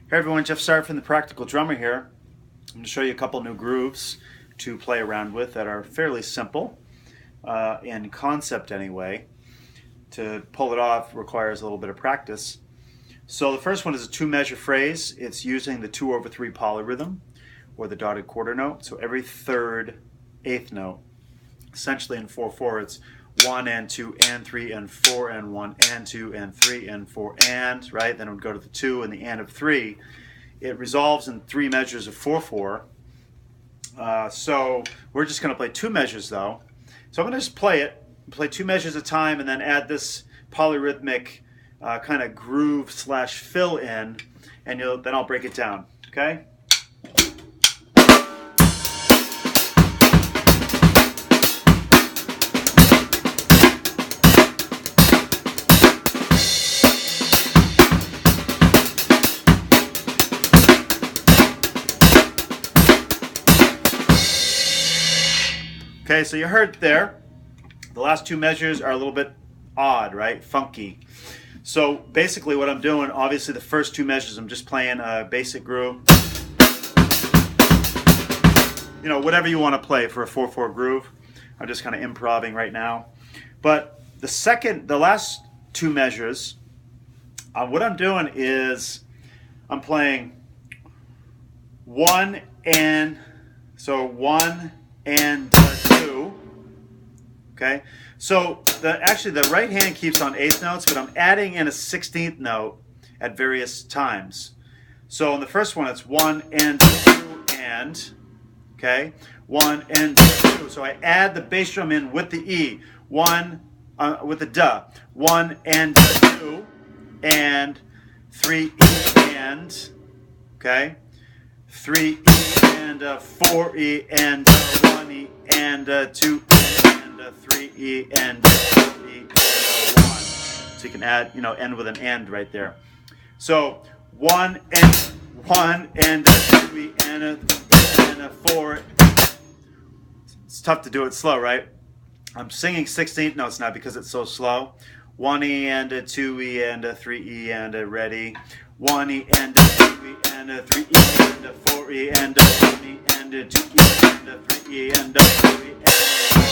Hey everyone, Jeff Sart from the Practical Drummer here. I'm going to show you a couple new grooves to play around with that are fairly simple in concept anyway. To pull it off requires a little bit of practice. So the first one is a 2-measure phrase. It's using the 2/3 polyrhythm or the dotted quarter note. So every third eighth note, essentially in 4/4, it's 1 and 2 and 3 and 4 and 1 and 2 and 3 and 4 and, right? Then it would go to the 2 and the and of 3. It resolves in 3 measures of 4/4. So we're just going to play 2 measures though. So I'm going to just play 2 measures at a time, and then add this polyrhythmic kind of groove / fill in, and then I'll break it down, okay? Okay, so you heard there, the last 2 measures are a little bit odd, right? Funky. So basically what I'm doing, obviously the first 2 measures, I'm just playing a basic groove. You know, whatever you want to play for a 4/4 groove. I'm just kind of improvising right now. But the last 2 measures, what I'm doing is I'm playing 1 and, so 1 and 2, okay? So actually the right hand keeps on 8th notes, but I'm adding in a 16th note at various times. So in the first one it's 1 and 2 and, okay? 1 and 2. So I add the bass drum in with the E, with the duh. 1 and 2 and 3 E and, okay? 3 E and 4 E and 1 E and 2 E and 3 E and 4 E and 1. So you can add, end with an and right there. So 1 and 2 E and 4. It's tough to do it slow, right? I'm singing 16th notes now because it's so slow. 1 E and 2 E and 3 E and ready. 1 E and 2 E and 3 E and 4 E and 1 E and 2 E and 3 E and 4 E and 1.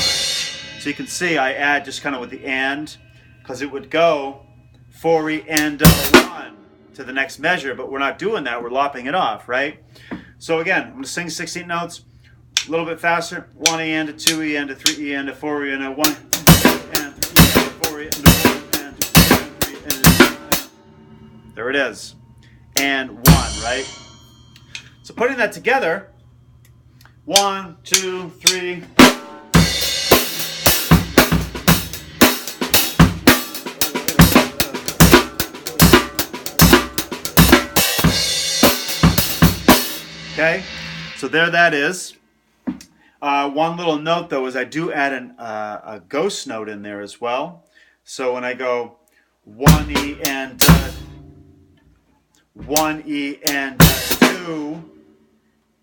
So you can see I add just kind of with the and, because it would go 4 E and 1 to the next measure, but we're not doing that, we're lopping it off, right? So again, I'm going to sing 16 notes a little bit faster. 1 E and 2 E and 3 E and 4 E and 1 and 3 E and 4 E and 4 and 2 and 3 and there it is. And 1, right? So putting that together, 1, 2, 3. Okay, so there that is. One little note though is I do add a ghost note in there as well. So when I go 1 E and 1 E and 2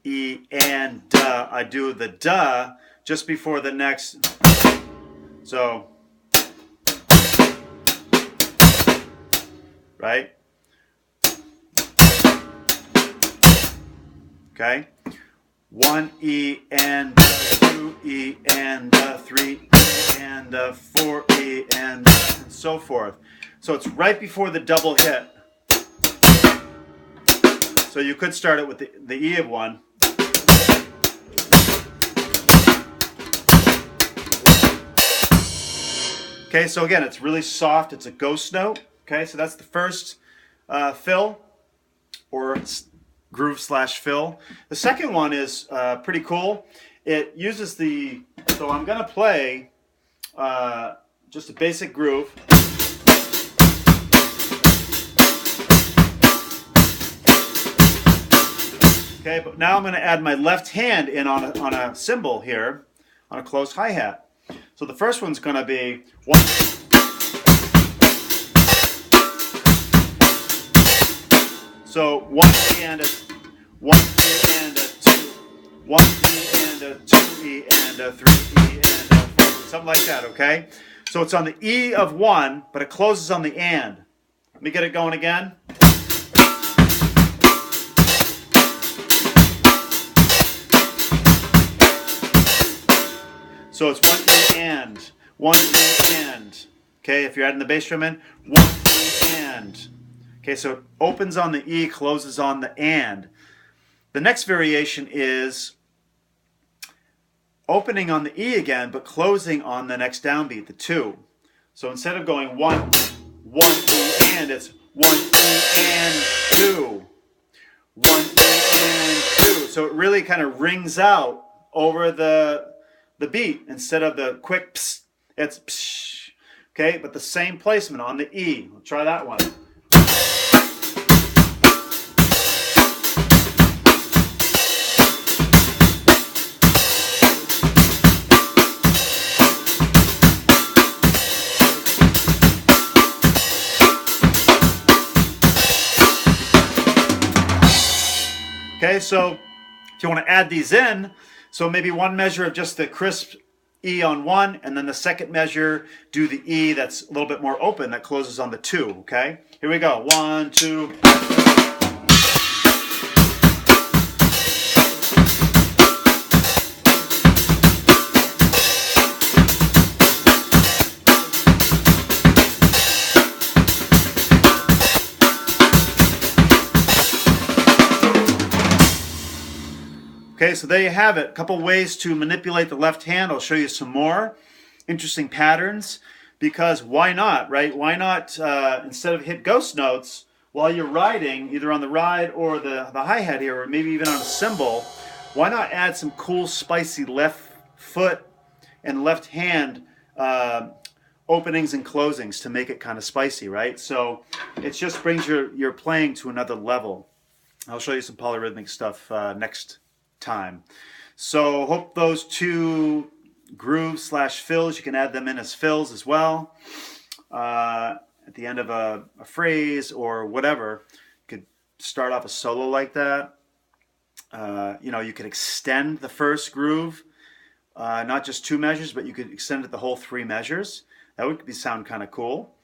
E and duh, I do the duh just before the next. So, right? Okay? 1 E and 2 E and 3 E and 4 E and so forth. So it's right before the double hit. So you could start it with the E of 1. Okay, so again, it's really soft. It's a ghost note. Okay, so that's the first fill, or groove / fill. The second one is pretty cool. It uses so I'm going to play just a basic groove. Okay, but now I'm going to add my left hand in on a cymbal here, on a closed hi-hat. So the first one's going to be 1. So 1 E and 1 E and 2, 1 E and 2 E and 3 E and 4, something like that. Okay. So it's on the E of 1, but it closes on the and. Let me get it going again. So it's 1 E and 1 E and. Okay, if you're adding the bass drum in, 1 E and. Okay, so it opens on the E, closes on the and. The next variation is opening on the E again, but closing on the next downbeat, the 2. So instead of going 1 E and, it's 1 E and 2. 1 E and 2. So it really kind of rings out over the beat. Instead of the quick psst, it's psh. Okay, but the same placement on the E. We'll try that one. Okay, so if you want to add these in, so maybe one measure of just the crisp E on 1, and then the second measure, do the E that's a little bit more open, that closes on the 2, okay? Here we go, 1, 2. Okay, so there you have it. A couple ways to manipulate the left hand. I'll show you some more interesting patterns, because why not, right? Why not, instead of hit ghost notes while you're riding, either on the ride or the hi-hat here, or maybe even on a cymbal, why not add some cool, spicy left foot and left hand openings and closings to make it kind of spicy, right? So it just brings your playing to another level. I'll show you some polyrhythmic stuff next time. So hope those 2 grooves / fills, you can add them in as fills as well. At the end of a phrase or whatever, you could start off a solo like that. You know, you could extend the first groove, not just 2 measures, but you could extend it the whole 3 measures. That would sound kind of cool.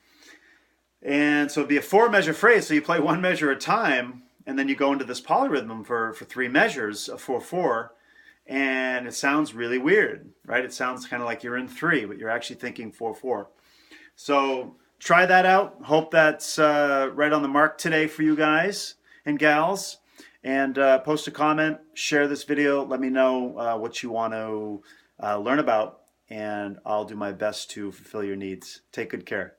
And so it'd be a 4-measure phrase, so you play 1 measure at a time, and then you go into this polyrhythm for 3 measures, a 4/4, and it sounds really weird, right? It sounds kind of like you're in 3, but you're actually thinking 4/4. So try that out. Hope that's right on the mark today for you guys and gals. And post a comment, share this video, let me know what you want to learn about, and I'll do my best to fulfill your needs. Take good care.